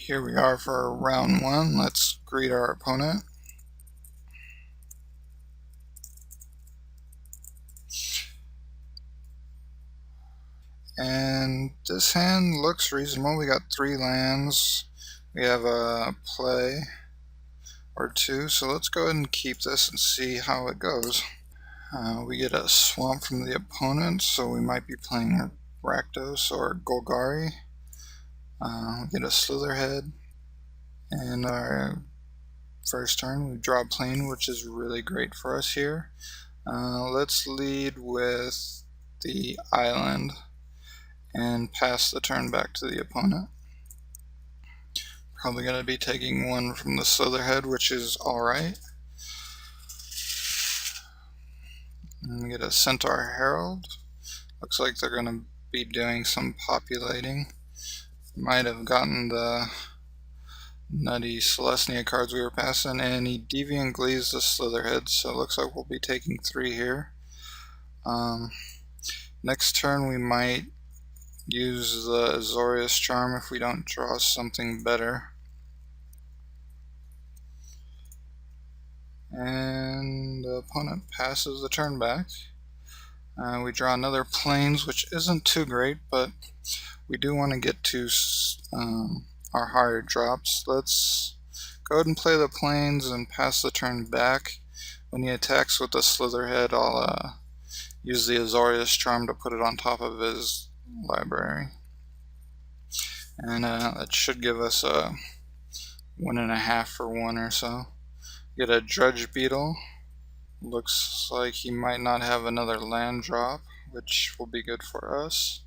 Here we are for round one. Let's greet our opponent. And this hand looks reasonable. We got 3 lands. We have a play or 2, so let's go ahead and keep this and see how it goes. We get a swamp from the opponent, so we might be playing Rakdos or Golgari. We get a Slitherhead, and our first turn we draw a plane, which is really great for us here. Let's lead with the island and pass the turn back to the opponent. Probably going to be taking one from the Slitherhead, which is alright. And we get a Centaur Herald. Looks like they're going to be doing some populating. Might have gotten the nutty Celestia cards we were passing, and he Deviant Glees the Slitherhead, so it looks like we'll be taking 3 here. Next turn we might use the Azorius Charm if we don't draw something better. And the opponent passes the turn back. We draw another Plains, which isn't too great, but we do want to get to our higher drops. Let's go ahead and play the Plains and pass the turn back. When he attacks with the Slitherhead, I'll use the Azorius Charm to put it on top of his library. And that should give us a 1.5 for 1 or so. Get a Drudge Beetle. Looks like he might not have another land drop, which will be good for us.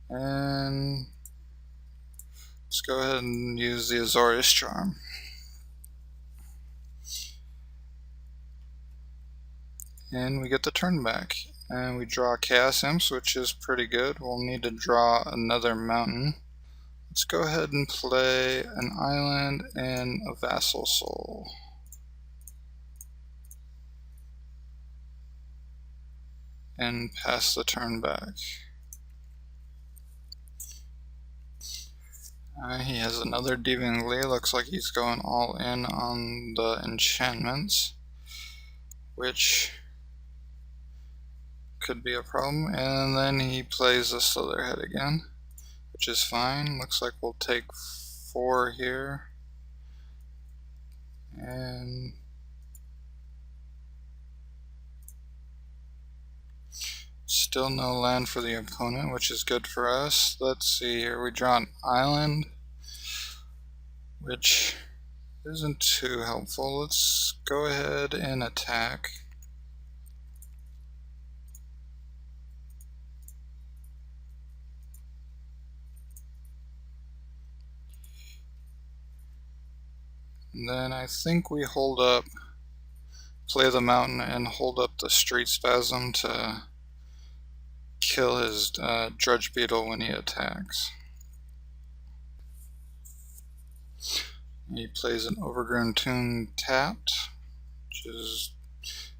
And let's go ahead and use the Azorius Charm. And we get the turn back. And we draw Chaos Imps, which is pretty good. We'll need to draw another mountain. Let's go ahead and play an island and a Vassal Soul. And pass the turn back. He has another Deviant Glee. Looks like he's going all in on the enchantments, which could be a problem. And then he plays the Slitherhead again, which is fine. Looks like we'll take 4 here. And still no land for the opponent, which is good for us. Let's see here. We draw an island, which isn't too helpful. Let's go ahead and attack. And then I think we hold up, play the mountain, and hold up the Street Spasm to kill his Drudge Beetle when he attacks. He plays an Overgrown Tomb tapped, which is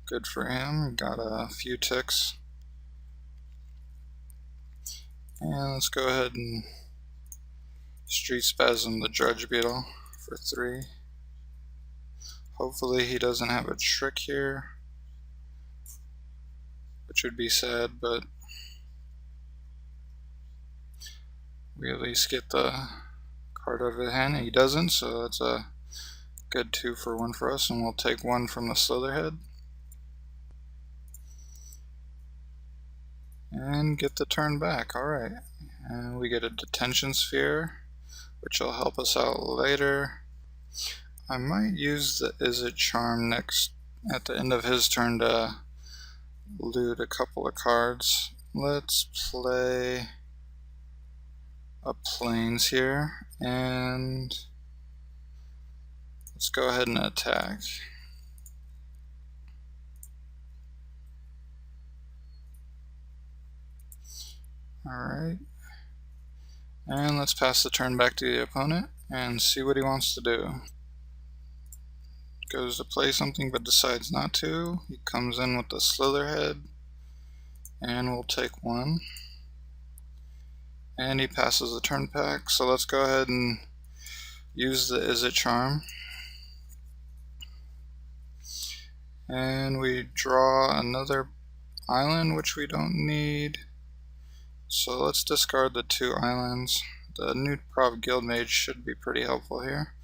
good for him. Got a few ticks. And let's go ahead and Street Spasm the Drudge Beetle for 3. Hopefully he doesn't have a trick here, which would be sad, but we at least get the card out of his hand. He doesn't, so that's a good 2 for 1 for us, and we'll take 1 from the Slitherhead. And get the turn back. Alright. And we get a Detention Sphere, which will help us out later. I might use the Izzet Charm next at the end of his turn to loot a couple of cards. Let's play a Plains here, and let's go ahead and attack. Alright, and let's pass the turn back to the opponent and see what he wants to do. Goes to play something but decides not to. He comes in with the Slitherhead, and we'll take 1. And he passes the turn back, so let's go ahead and use the is it charm, and we draw another island which we don't need, so let's discard the 2 islands. The new prop guild mage should be pretty helpful here,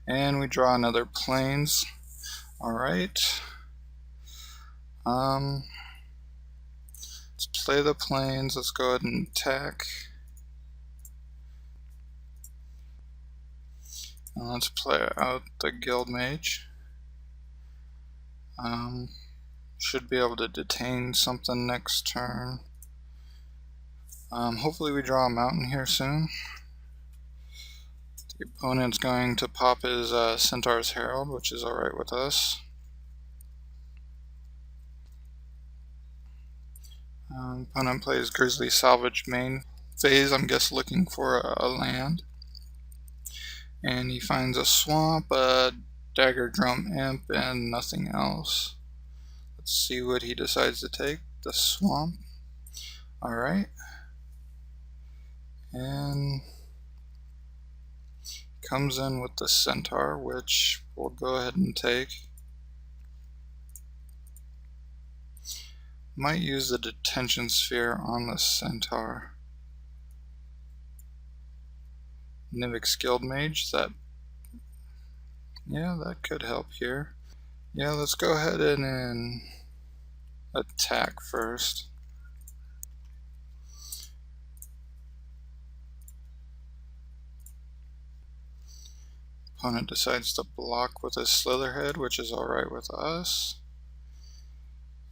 and we draw another plains. Alright, let's play the plains. Let's go ahead and attack, and let's play out the guild mage. Should be able to detain something next turn. Hopefully we draw a mountain here soon. The opponent's going to pop his Centaur's Herald, which is alright with us. Opponent plays Grizzly Salvage main phase, I'm guess looking for a land. And he finds a swamp, a Dagger Drum Imp, and nothing else. Let's see what he decides to take. The swamp. Alright. And comes in with the Centaur, which we'll go ahead and take. Might use the Detention Sphere on the Centaur. Nivix Guild Mage, that could help here. Yeah, let's go ahead and attack first. Opponent decides to block with his Slitherhead, which is alright with us.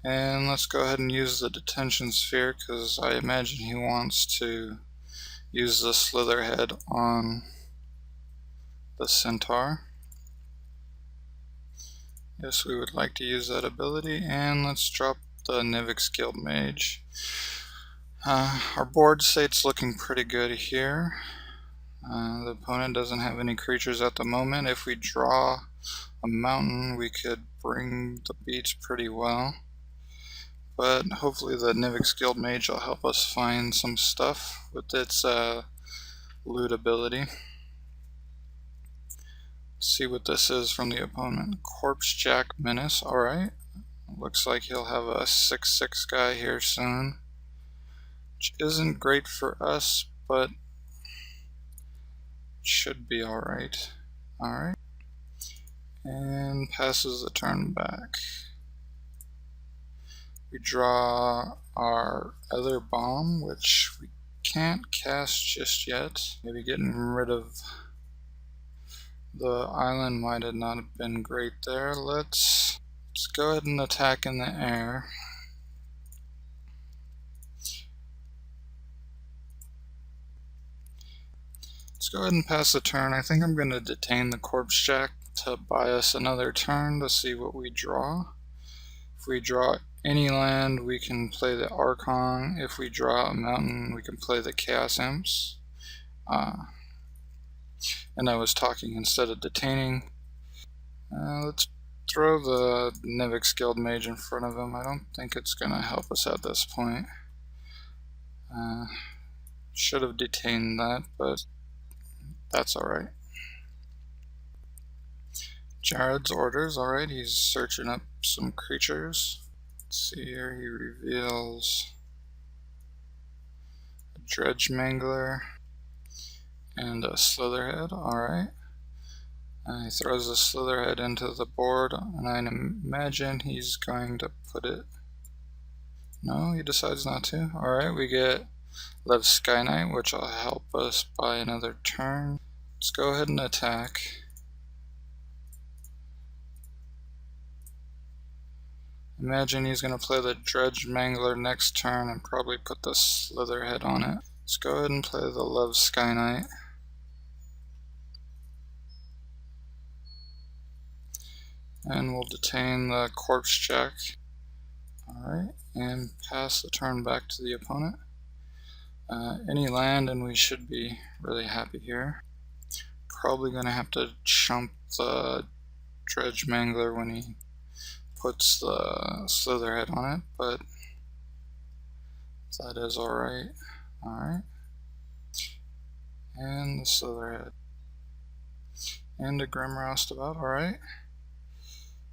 And let's go ahead and use the Detention Sphere, because I imagine he wants to use the Slitherhead on the Centaur. Yes, we would like to use that ability, and let's drop the Nivix Guild Mage. Our board state's looking pretty good here. The opponent doesn't have any creatures at the moment. If we draw a mountain, we could bring the beach pretty well. But hopefully the Nivix Guild Mage will help us find some stuff with its loot ability. Let's see what this is from the opponent. Corpse Jack Menace, alright. Looks like he'll have a 6/6 guy here soon, which isn't great for us, but should be alright. Alright. And passes the turn back. We draw our other bomb, which we can't cast just yet. Maybe getting rid of the island might have not been great there. Let's go ahead and attack in the air. Let's go ahead and pass the turn. I think I'm going to detain the Corpse Jack to buy us another turn to see what we draw. If we draw any land, we can play the Archon. If we draw a mountain, we can play the Chaos Imps. And I was talking instead of detaining. Let's throw the Nivix Guild Mage in front of him. I don't think it's going to help us at this point. Should have detained that, but that's alright. Jared's orders, alright, he's searching up some creatures. Let's see here, he reveals a Dredge Mangler and a Slitherhead, alright. He throws the Slitherhead into the board, and I imagine he's going to put it... No, he decides not to. Alright, we get Lev Sky Knight, which will help us buy another turn. Let's go ahead and attack. Imagine he's going to play the Dredge Mangler next turn and probably put the Slitherhead on it. Let's go ahead and play the Lev Sky Knight. And we'll detain the Corpse Jack. Alright, and pass the turn back to the opponent. Any land and we should be really happy here. Probably going to have to chump the Dredge Mangler when he puts the Slitherhead on it, but that is alright. Alright. And the Slitherhead. And a Grim Roustabout, alright.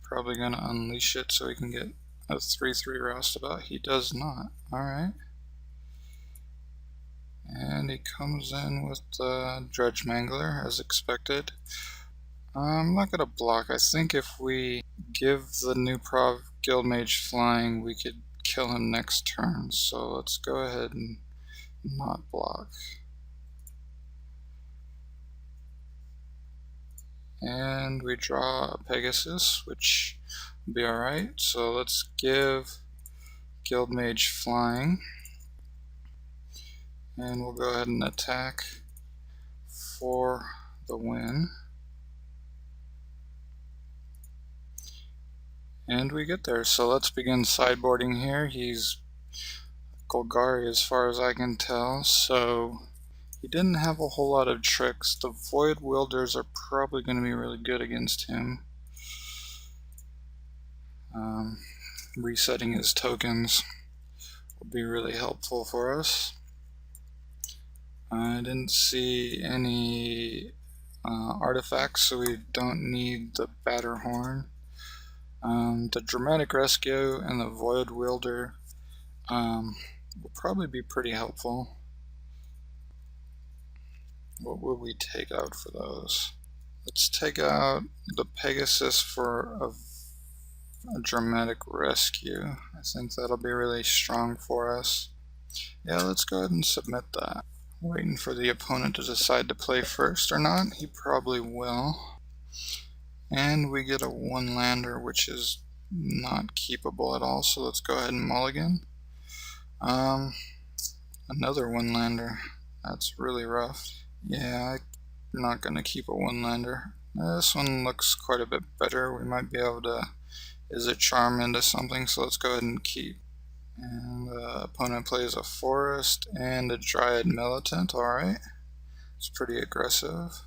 Probably gonna unleash it so he can get a 3/3 Roustabout. He does not. Alright. And he comes in with the Dredge Mangler as expected. I'm not gonna block. I think if we give the new Prov Guildmage flying, we could kill him next turn. So let's go ahead and not block. And we draw a Pegasus, which will be alright. So let's give Guildmage flying. And we'll go ahead and attack for the win. And we get there. So let's begin sideboarding here. He's Golgari as far as I can tell, so he didn't have a whole lot of tricks. The Void Wielders are probably going to be really good against him. Resetting his tokens will be really helpful for us. I didn't see any artifacts, so we don't need the Batterhorn. The Dramatic Rescue and the Void Wielder will probably be pretty helpful. What would we take out for those? Let's take out the Pegasus for a Dramatic Rescue. I think that'll be really strong for us. Yeah, let's go ahead and submit that. Waiting for the opponent to decide to play first or not. He probably will. And we get a 1-lander, which is not keepable at all, so let's go ahead and mulligan. Another 1-lander. That's really rough. Yeah, I'm not going to keep a 1-lander. This one looks quite a bit better. We might be able to Izzet Charm into something, so let's go ahead and keep. And the opponent plays a Forest and a Dryad Militant, alright. It's pretty aggressive.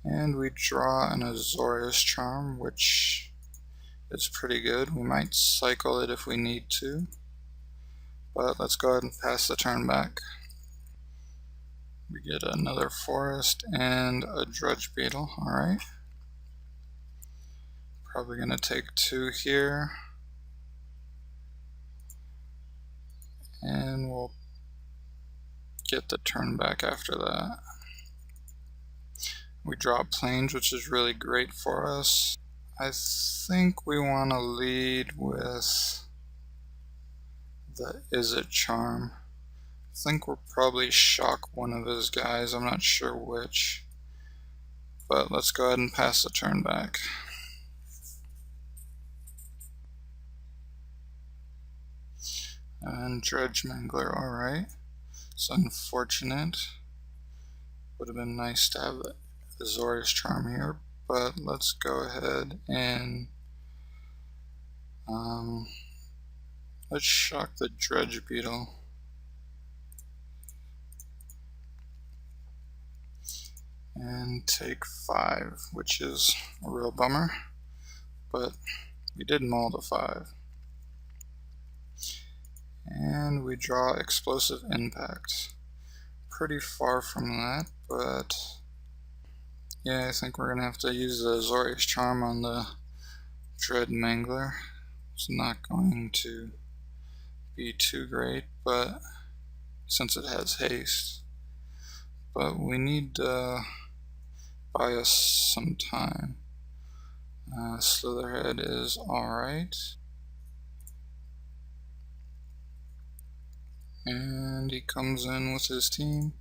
And we draw an Azorius Charm, which is pretty good. We might cycle it if we need to. But let's go ahead and pass the turn back. We get another Forest and a Dredge Beetle, alright. Probably going to take 2 here. And we'll get the turn back after that. We draw Plains, which is really great for us. I think we want to lead with the Izzet Charm. I think we'll probably shock one of his guys, I'm not sure which. But let's go ahead and pass the turn back. And Dredge Mangler, alright. It's unfortunate. Would have been nice to have the Azorius Charm here, but let's go ahead and let's shock the Dredge Beetle. And take 5, which is a real bummer, but we did mull to 5. And we draw Explosive Impact. Pretty far from that, but yeah, I think we're gonna have to use the Azorius Charm on the Dread Mangler. It's not going to be too great, but since it has haste. But we need to buy us some time. Slitherhead is alright. And he comes in with his team.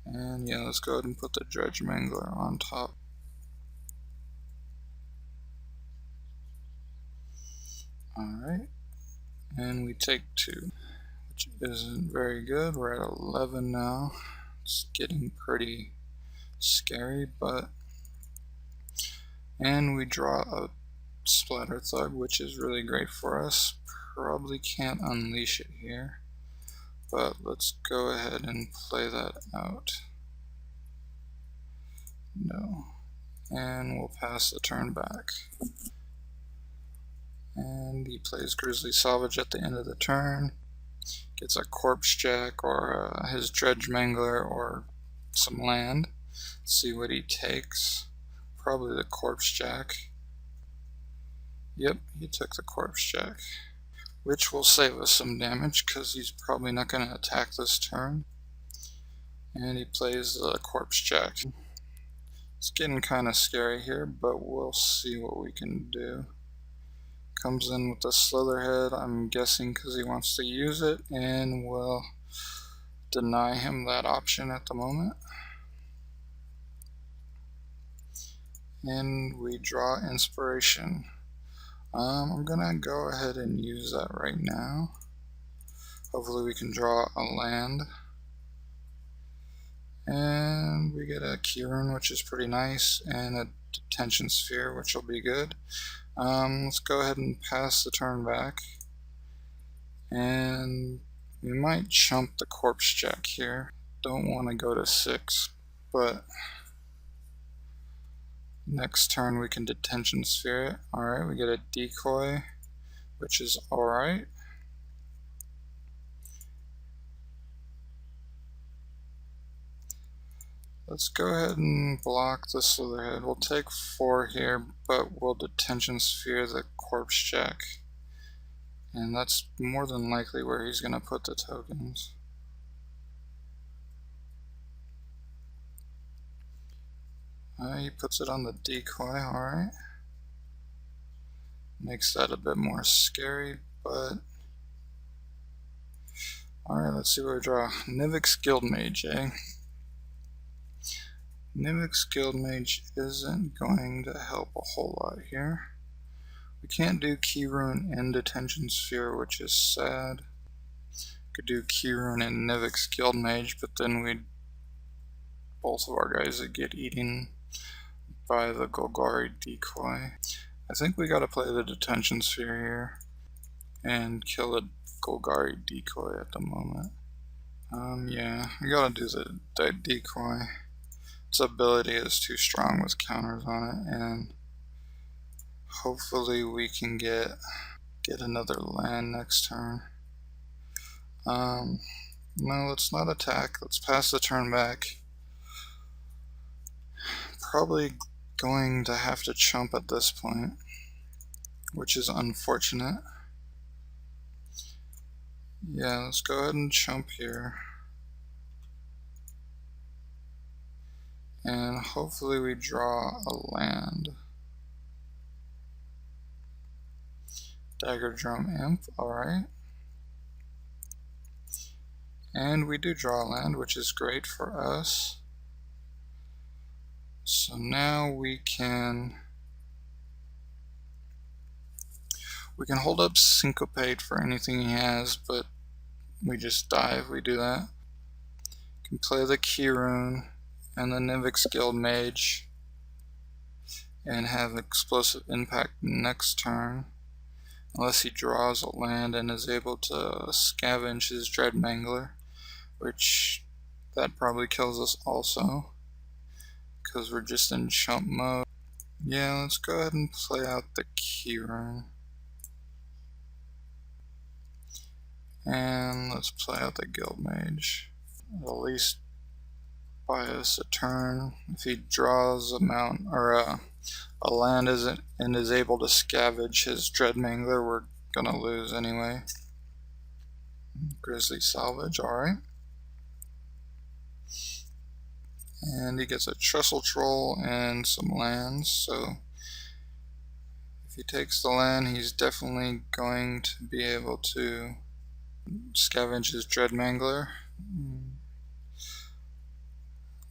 And yeah, let's go ahead and put the Dredge Mangler on top. Alright. And we take 2, which isn't very good. We're at 11 now. It's getting pretty scary, but... And we draw a Splatter Thug, which is really great for us. Probably can't unleash it here. But let's go ahead and play that out. No. And we'll pass the turn back. And he plays Grizzly Salvage at the end of the turn. Gets a Corpse Jack or his Dredge Mangler or some land. See what he takes. Probably the corpse jack. Yep, he took the corpse jack, which will save us some damage because he's probably not going to attack this turn. And he plays the corpse jack. It's getting kind of scary here, but we'll see what we can do. Comes in with the Slitherhead, I'm guessing because he wants to use it, and we'll deny him that option at the moment. And we draw Inspiration. I'm gonna go ahead and use that right now. Hopefully we can draw a land. And we get a key rune, which is pretty nice, and a detention sphere, which will be good. Let's go ahead and pass the turn back. And we might chump the corpse jack here. Don't want to go to 6, but next turn we can detention sphere it. Alright, we get a decoy, which is alright. Let's go ahead and block the Slitherhead. We'll take 4 here, but we'll detention sphere the corpse jack. And that's more than likely where he's going to put the tokens. He puts it on the decoy, alright. Makes that a bit more scary, but... Alright, let's see what we draw. Nivix Guildmage, eh? Nivix Guildmage isn't going to help a whole lot here. We can't do Key Rune and Detention Sphere, which is sad. Could do Key Rune and Nivix Guildmage, but then both of our guys would get eaten by the Golgari decoy. I think we gotta play the Detention Sphere here and kill the Golgari decoy at the moment. Yeah, we gotta do the decoy. Its ability is too strong with counters on it, and hopefully we can get another land next turn. No, let's not attack. Let's pass the turn back. Probably going to have to chump at this point, which is unfortunate. Yeah, let's go ahead and chump here. And hopefully we draw a land. Dagger Drum Imp, alright. And we do draw a land, which is great for us. So now we can hold up Syncopate for anything he has, but we just die if we do that. Can play the Key Rune and the Nivix Guildmage and have Explosive Impact next turn, unless he draws a land and is able to scavenge his Dreadmangler, which that probably kills us also, because we're just in chump mode. Yeah, let's go ahead and play out the Key Rune. And let's play out the Guildmage. At least buy us a turn. If he draws a mount or a land and is able to scavenge his Dreadmangler, we're gonna lose anyway. Grizzly Salvage, alright. And he gets a Trestle Troll and some lands, so if he takes the land, he's definitely going to be able to scavenge his Dreadmangler.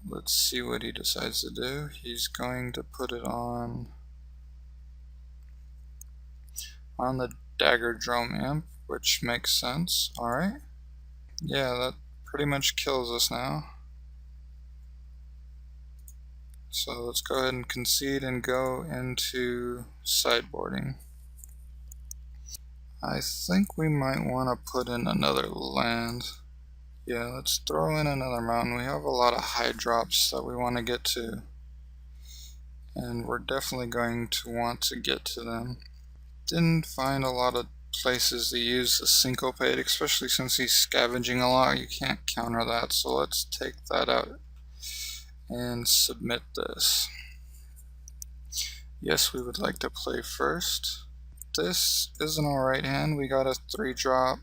Let's see what he decides to do. He's going to put it on the Dagger Drum Imp, which makes sense. Alright. Yeah, that pretty much kills us now. So let's go ahead and concede and go into sideboarding. I think we might want to put in another land. Yeah, let's throw in another mountain. We have a lot of high drops that we want to get to, and we're definitely going to want to get to them. Didn't find a lot of places to use the Syncopate, especially since he's scavenging a lot. You can't counter that, so let's take that out. and submit this. Yes, we would like to play first. This is an alright hand. We got a 3-drop.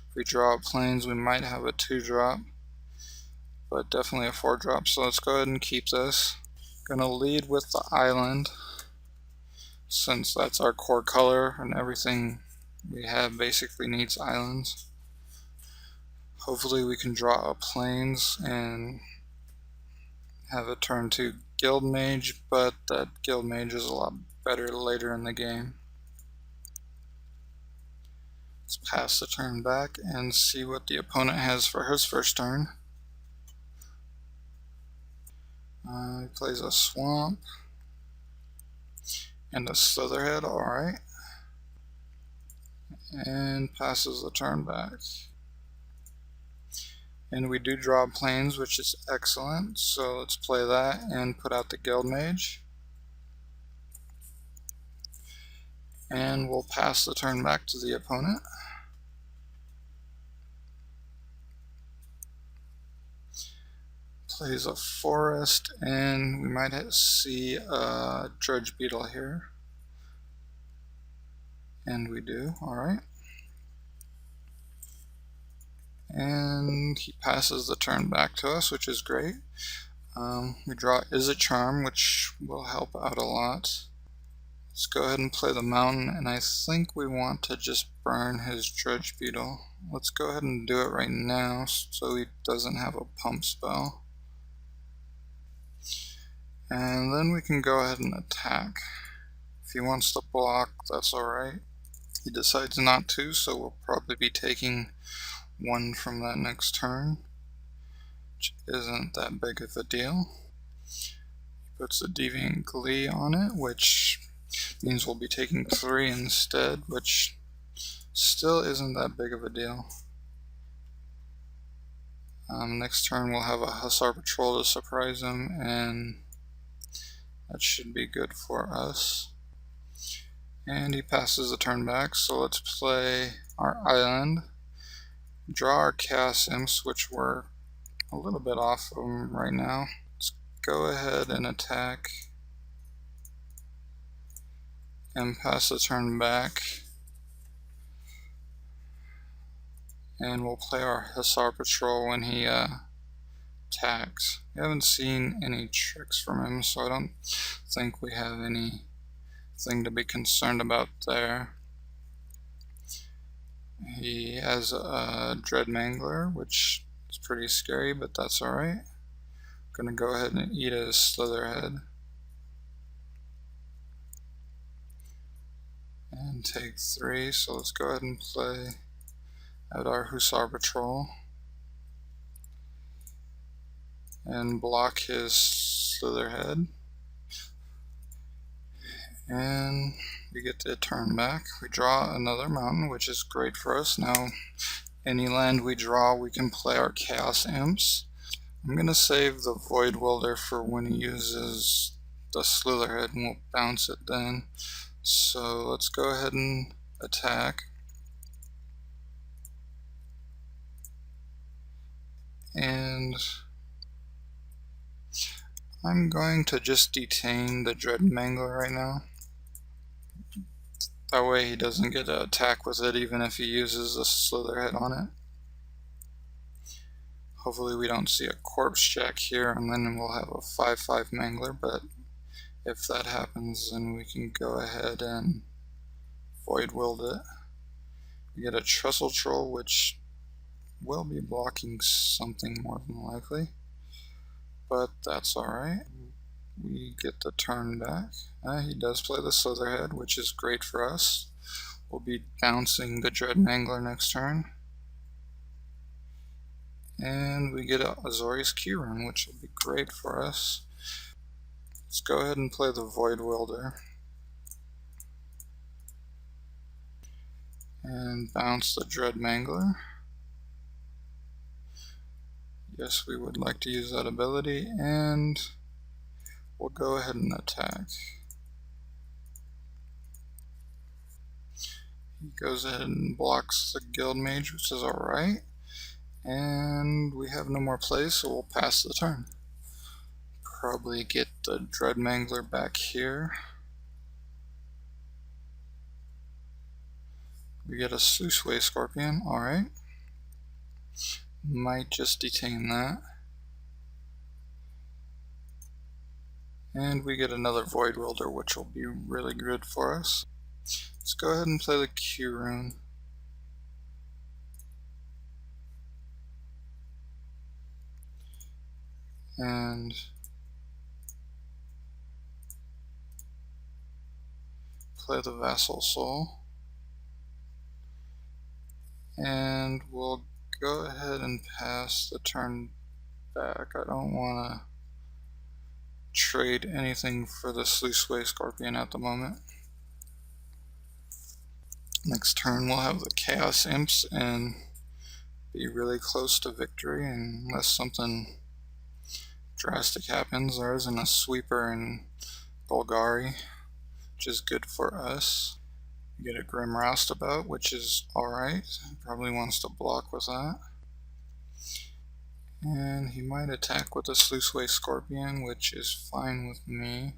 If we draw plains, we might have a 2-drop, but definitely a 4-drop. So let's go ahead and keep this. Gonna lead with the island, since that's our core color and everything we have basically needs islands. Hopefully we can draw a plains and have it turn to Guild Mage, but that Guild Mage is a lot better later in the game. Let's pass the turn back and see what the opponent has for his first turn. He plays a swamp and a Slitherhead, alright. And passes the turn back. And we do draw plains, which is excellent, so let's play that and put out the Guild Mage. And we'll pass the turn back to the opponent. Plays a forest, and we might see a Dredge Beetle here. And we do, alright. And he passes the turn back to us, which is great. We draw Izzet Charm, which will help out a lot. Let's go ahead and play the mountain, and I think we want to just burn his Dredge Beetle. Let's go ahead and do it right now so he doesn't have a pump spell. And then we can go ahead and attack. If he wants to block, that's alright. He decides not to, so we'll probably be taking 1 from that next turn, which isn't that big of a deal. He puts the Deviant Glee on it, which means we'll be taking 3 instead, which still isn't that big of a deal. Next turn we'll have a Hussar Patrol to surprise him, and that should be good for us. And he passes the turn back, so let's play our island. Draw our Chaos Imps, which we're a little bit off of them right now. Let's go ahead and attack and pass the turn back. And we'll play our Hussar Patrol when he attacks. We haven't seen any tricks from him, so I don't think we have anything to be concerned about there. He has a Dread Mangler, which is pretty scary, but that's alright. Gonna go ahead and eat his Slitherhead. And take 3, so let's go ahead and play out our Hussar Patrol. And block his Slitherhead. And we get the turn back. We draw another mountain, which is great for us. Now, any land we draw, we can play our Chaos Imps. I'm going to save the Void Welder for when he uses the Slitherhead, and we'll bounce it then. So let's go ahead and attack. And I'm going to just detain the Dread Mangler right now. That way he doesn't get to attack with it even if he uses a Slitherhead on it. Hopefully we don't see a Corpse Jack here, and then we'll have a 5/5 Mangler, but if that happens, then we can go ahead and Void Wield it. We get a Trestle Troll, which will be blocking something more than likely, but that's alright. We get the turn back. He does play the Slitherhead, which is great for us. We'll be bouncing the Dread Mangler next turn. And we get a Azorius Keyrune, which will be great for us. Let's go ahead and play the Void Welder. And bounce the Dread Mangler. Yes, we would like to use that ability, and we'll go ahead and attack. He goes ahead and blocks the Guild Mage, which is alright. And we have no more plays, so we'll pass the turn. probably get the Dread Mangler back here. We get a Sluiceway Scorpion, alright. Might just detain that. And we get another Void Welder, which will be really good for us. Let's go ahead and play the Q rune. And play the Vassal Soul. And we'll go ahead and pass the turn back. I don't want to trade anything for the Sluiceway Scorpion at the moment. Next turn we'll have the Chaos Imps and be really close to victory unless something drastic happens. There isn't a sweeper in Bulgari, which is good for us. We get a Grim Roustabout, which is alright. Probably wants to block with that. And he might attack with a Sluiceway Scorpion, which is fine with me.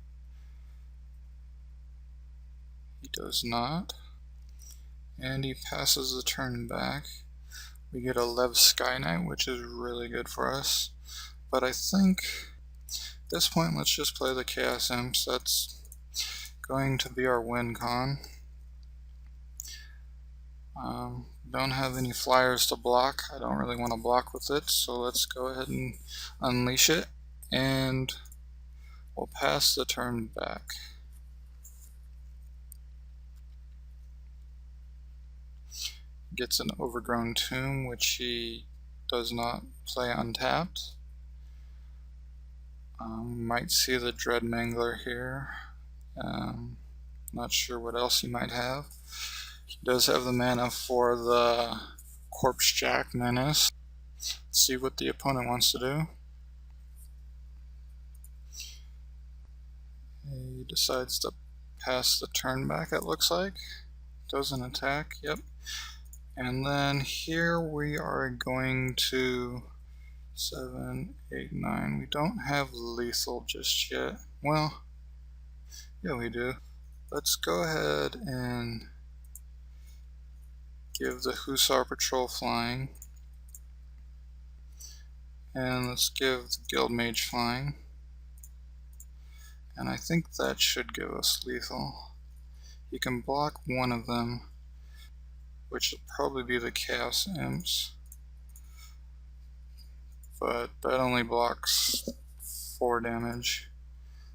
He does not. And he passes the turn back. We get a Lev Sky Knight, which is really good for us. But I think at this point, let's just play the Chaos Imps. That's going to be our win con. Don't have any flyers to block. I don't really want to block with it, so let's go ahead and unleash it, and we'll pass the turn back. Gets an Overgrown Tomb, which he does not play untapped. Might see the Dread Mangler here. Not sure what else he might have. He does have the mana for the Corpse Jack Menace. Let's see what the opponent wants to do. He decides to pass the turn back, it looks like. Doesn't attack, yep. And then here we are going to 7, 8, 9. We don't have lethal just yet. Well, yeah, we do. Let's go ahead and give the Hussar Patrol flying. And let's give the Guild Mage flying. And I think that should give us lethal. You can block one of them, which will probably be the Chaos Imps. But that only blocks 4 damage.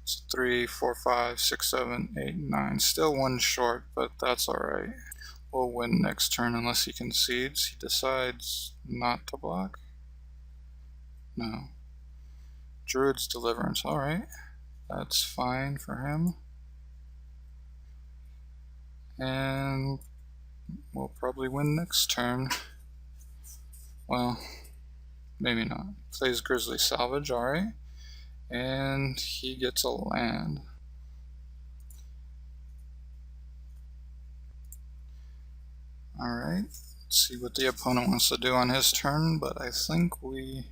So 3, 4, 5, 6, 7, 8, 9. Still one short, but that's alright. We'll win next turn unless he concedes. He decides not to block. No. Druid's Deliverance, alright. That's fine for him. And we'll probably win next turn. Well, maybe not. Plays Grizzly Salvage, alright. And he gets a land. Alright, let's see what the opponent wants to do on his turn, but I think we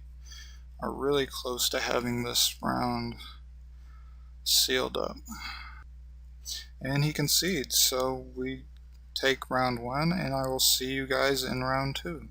are really close to having this round sealed up. And he concedes, so we take round 1, and I will see you guys in round 2.